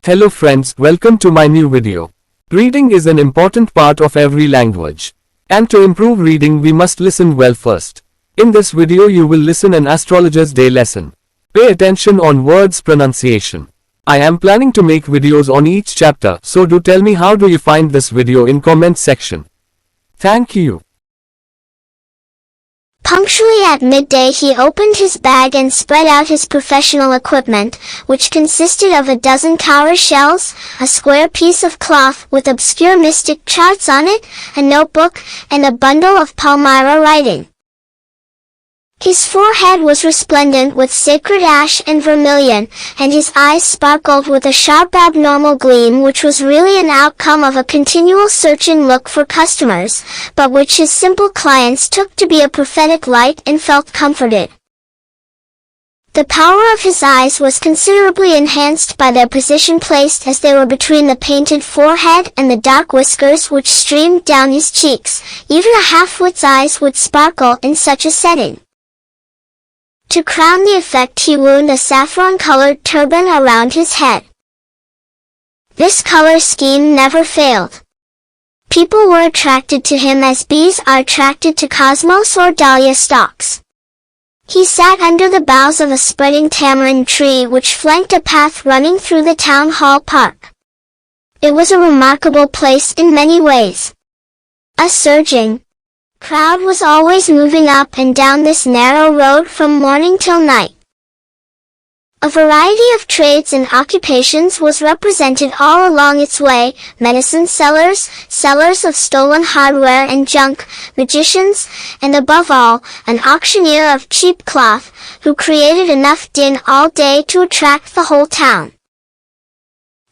Hello friends, welcome to my new video. Reading is an important part of every language. And to improve reading we must listen well first. In this video you will listen an astrologer's day lesson. Pay attention on words pronunciation. I am planning to make videos on each chapter, so do tell me how do you find this video in comment section. Thank you. Punctually at midday he opened his bag and spread out his professional equipment, which consisted of a dozen cowrie shells, a square piece of cloth with obscure mystic charts on it, a notebook, and a bundle of Palmyra writing. His forehead was resplendent with sacred ash and vermilion, and his eyes sparkled with a sharp abnormal gleam which was really an outcome of a continual searching look for customers, but which his simple clients took to be a prophetic light and felt comforted. The power of his eyes was considerably enhanced by their position placed as they were between the painted forehead and the dark whiskers which streamed down his cheeks. Even a half-wit's eyes would sparkle in such a setting. To crown the effect he wound a saffron-colored turban around his head. This color scheme never failed. People were attracted to him as bees are attracted to cosmos or dahlia stalks. He sat under the boughs of a spreading tamarind tree which flanked a path running through the town hall park. It was a remarkable place in many ways. A surging crowd was always moving up and down this narrow road from morning till night. A variety of trades and occupations was represented all along its way: medicine sellers, sellers of stolen hardware and junk, magicians, and above all, an auctioneer of cheap cloth, who created enough din all day to attract the whole town.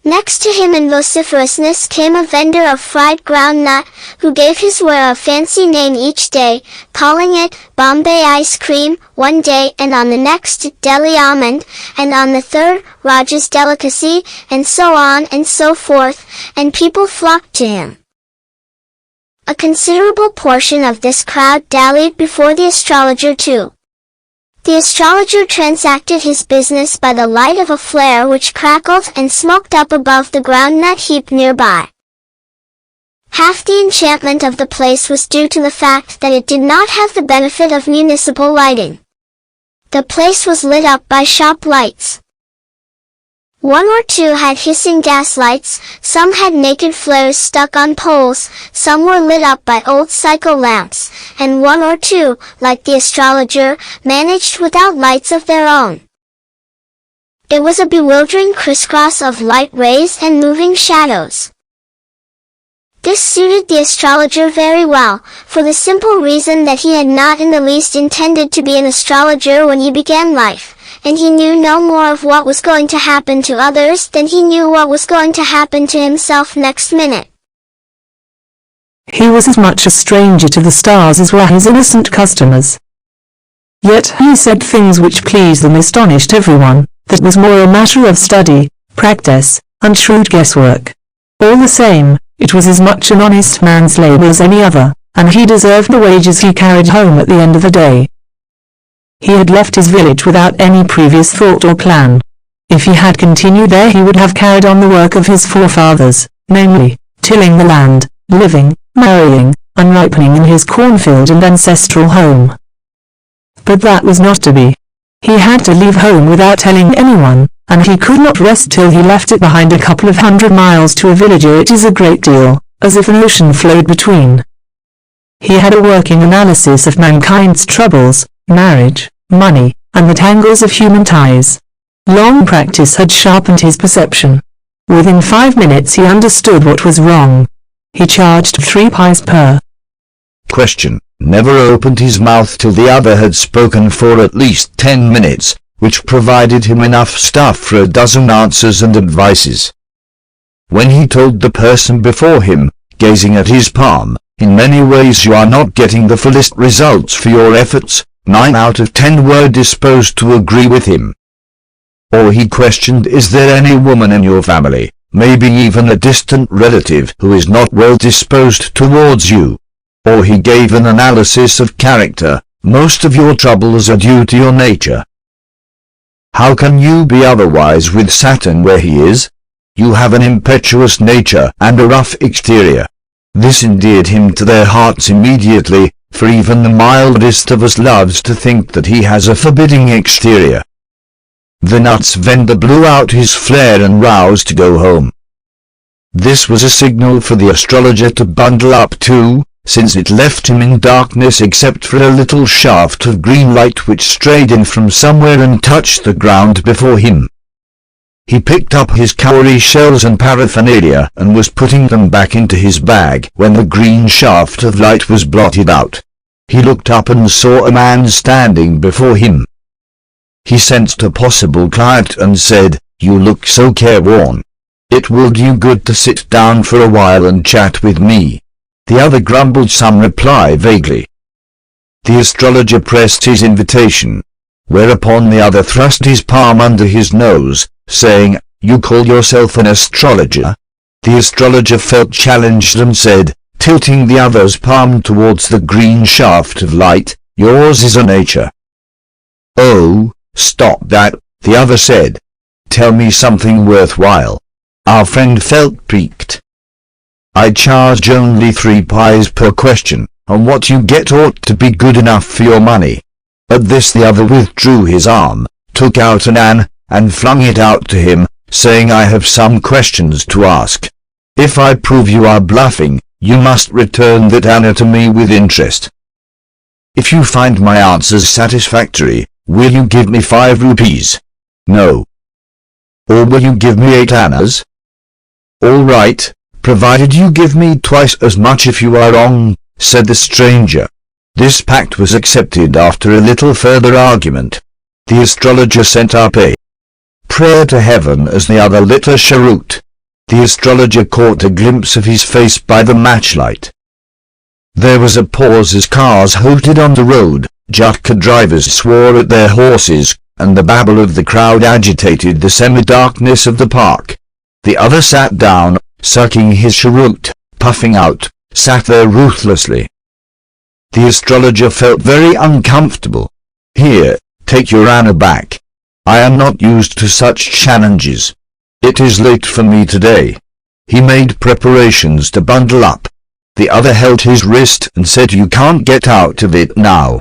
Next to him in vociferousness came a vendor of fried ground nut, who gave his ware a fancy name each day, calling it Bombay ice cream one day, and on the next Delhi almond, and on the third Raja's delicacy, and so on and so forth, and people flocked to him. A considerable portion of this crowd dallied before the astrologer too. The astrologer transacted his business by the light of a flare which crackled and smoked up above the groundnut heap nearby. Half the enchantment of the place was due to the fact that it did not have the benefit of municipal lighting. The place was lit up by shop lights. One or two had hissing gas lights, some had naked flares stuck on poles, some were lit up by old cycle lamps, and one or two, like the astrologer, managed without lights of their own. It was a bewildering crisscross of light rays and moving shadows. This suited the astrologer very well, for the simple reason that he had not in the least intended to be an astrologer when he began life, and he knew no more of what was going to happen to others than he knew what was going to happen to himself next minute. He was as much a stranger to the stars as were his innocent customers. Yet he said things which pleased and astonished everyone. That was more a matter of study, practice, and shrewd guesswork. All the same, it was as much an honest man's labor as any other, and he deserved the wages he carried home at the end of the day. He had left his village without any previous thought or plan. If he had continued there he would have carried on the work of his forefathers, namely, tilling the land, living, marrying, and ripening in his cornfield and ancestral home. But that was not to be. He had to leave home without telling anyone, and he could not rest till he left it behind a couple of 100 miles to a village. It is a great deal, as if an ocean flowed between. He had a working analysis of mankind's troubles, marriage, money, and the tangles of human ties. Long practice had sharpened his perception. Within 5 minutes he understood what was wrong. He charged 3 pies per question. Never opened his mouth till the other had spoken for at least 10 minutes, which provided him enough stuff for a dozen answers and advices. When he told the person before him, gazing at his palm, "In many ways you are not getting the fullest results for your efforts," 9 out of 10 were disposed to agree with him. Or he questioned, "Is there any woman in your family, maybe even a distant relative, who is not well disposed towards you?" Or he gave an analysis of character, "Most of your troubles are due to your nature. How can you be otherwise with Saturn where he is? You have an impetuous nature and a rough exterior. This endeared him to their hearts immediately, for even the mildest of us loves to think that he has a forbidding exterior. The nuts vendor blew out his flare and roused to go home. This was a signal for the astrologer to bundle up too, since it left him in darkness except for a little shaft of green light which strayed in from somewhere and touched the ground before him. He picked up his cowrie shells and paraphernalia and was putting them back into his bag when the green shaft of light was blotted out. He looked up and saw a man standing before him. He sensed a possible client and said, "You look so careworn. It will do you good to sit down for a while and chat with me." The other grumbled some reply vaguely. The astrologer pressed his invitation, whereupon the other thrust his palm under his nose, saying, "You call yourself an astrologer?" The astrologer felt challenged and said, tilting the other's palm towards the green shaft of light, "Yours is a nature." "Oh, stop that," the other said. "Tell me something worthwhile." Our friend felt piqued. "I charge only 3 pies per question, and what you get ought to be good enough for your money." At this the other withdrew his arm, took out an An, and flung it out to him, saying, "I have some questions to ask. If I prove you are bluffing, you must return that An to me with interest. If you find my answers satisfactory, will you give me 5 rupees? No. Or will you give me 8 annas? All right, provided you give me twice as much if you are wrong," said the stranger. This pact was accepted after a little further argument. The astrologer sent up a prayer to heaven as the other lit a cheroot. The astrologer caught a glimpse of his face by the matchlight. There was a pause as cars halted on the road, Jatka drivers swore at their horses, and the babble of the crowd agitated the semi-darkness of the park. The other sat down, sucking his cheroot, puffing out, sat there ruthlessly. The astrologer felt very uncomfortable. "Here, take your Anna back. I am not used to such challenges. It is late for me today." He made preparations to bundle up. The other held his wrist and said, "You can't get out of it now.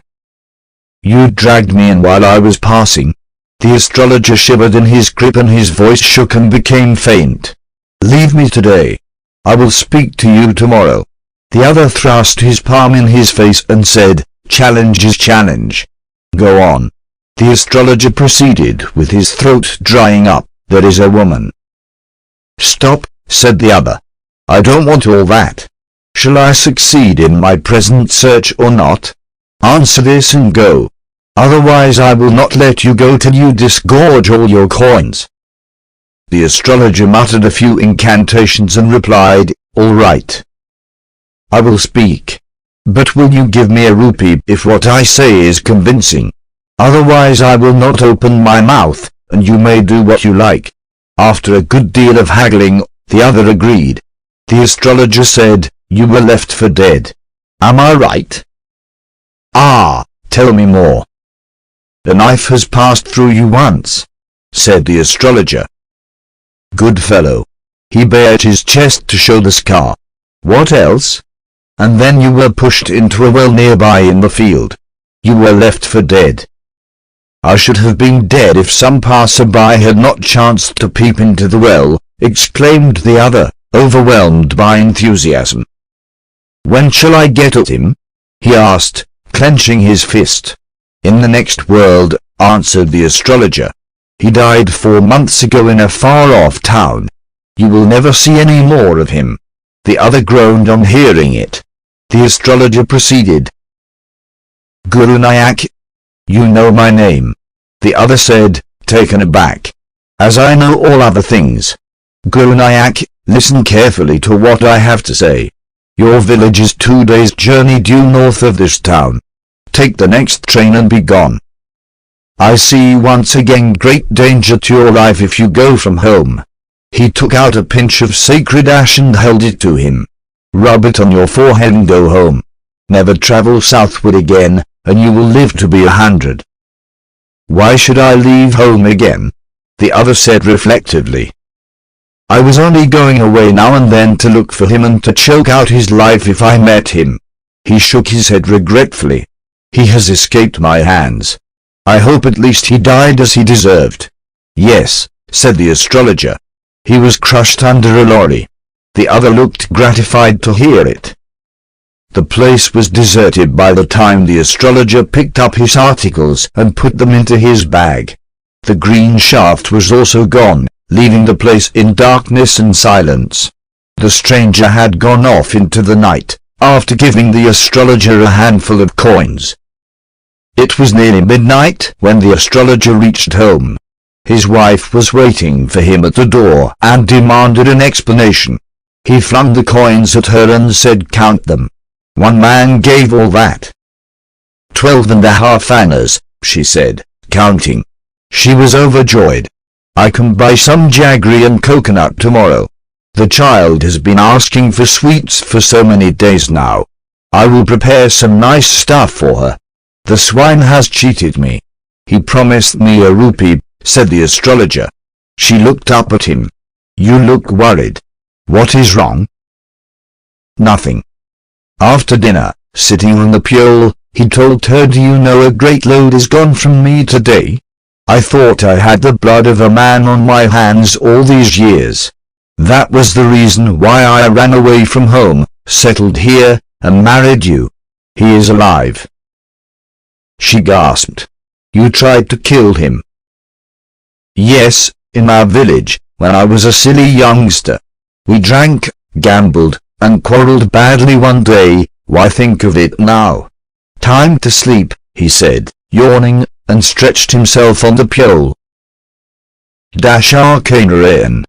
You dragged me in while I was passing." The astrologer shivered in his grip and his voice shook and became faint. "Leave me today. I will speak to you tomorrow." The other thrust his palm in his face and said, "Challenge is challenge. Go on." The astrologer proceeded with his throat drying up. "There is a woman." "Stop," said the other. "I don't want all that. Shall I succeed in my present search or not? Answer this and go. Otherwise I will not let you go till you disgorge all your coins." The astrologer muttered a few incantations and replied, "All right. I will speak. But will you give me a rupee if what I say is convincing? Otherwise I will not open my mouth, and you may do what you like." After a good deal of haggling, the other agreed. The astrologer said, "You were left for dead. Am I right?" "Ah, tell me more." "A knife has passed through you once," said the astrologer. "Good fellow." He bared his chest to show the scar. "What else?" "And then you were pushed into a well nearby in the field. You were left for dead." "I should have been dead if some passer-by had not chanced to peep into the well," exclaimed the other, overwhelmed by enthusiasm. "When shall I get at him?" he asked, clenching his fist. "In the next world," answered the astrologer. "He died 4 months ago in a far-off town. You will never see any more of him." The other groaned on hearing it. The astrologer proceeded. "Guru Nayak, you know my name." The other said, taken aback. "As I know all other things. Guru Nayak, listen carefully to what I have to say. Your village is 2 days' journey due north of this town. Take the next train and be gone. I see once again great danger to your life if you go from home." He took out a pinch of sacred ash and held it to him. "Rub it on your forehead and go home. Never travel southward again, and you will live to be 100. "Why should I leave home again?" the other said reflectively. I was only going away now and then to look for him and to choke out his life if I met him. He shook his head regretfully. He has escaped my hands. I hope at least he died as he deserved. Yes, said the astrologer. He was crushed under a lorry. The other looked gratified to hear it. The place was deserted by the time the astrologer picked up his articles and put them into his bag. The green shaft was also gone, leaving the place in darkness and silence. The stranger had gone off into the night, after giving the astrologer a handful of coins. It was nearly midnight when the astrologer reached home. His wife was waiting for him at the door and demanded an explanation. He flung the coins at her and said, "Count them." One man gave all that. 12.5 annas, she said, counting. She was overjoyed. I can buy some jaggery and coconut tomorrow. The child has been asking for sweets for so many days now. I will prepare some nice stuff for her. The swine has cheated me. He promised me a rupee, said the astrologer. She looked up at him. You look worried. What is wrong? Nothing. After dinner, sitting on the pole, he told her, "Do you know a great load is gone from me today? I thought I had the blood of a man on my hands all these years. That was the reason why I ran away from home, settled here, and married you. He is alive." She gasped. "You tried to kill him?" "Yes, in our village, when I was a silly youngster. We drank, gambled, and quarreled badly one day. Why think of it now?" "Time to sleep," he said, yawning, and stretched himself on the pole. Arcana.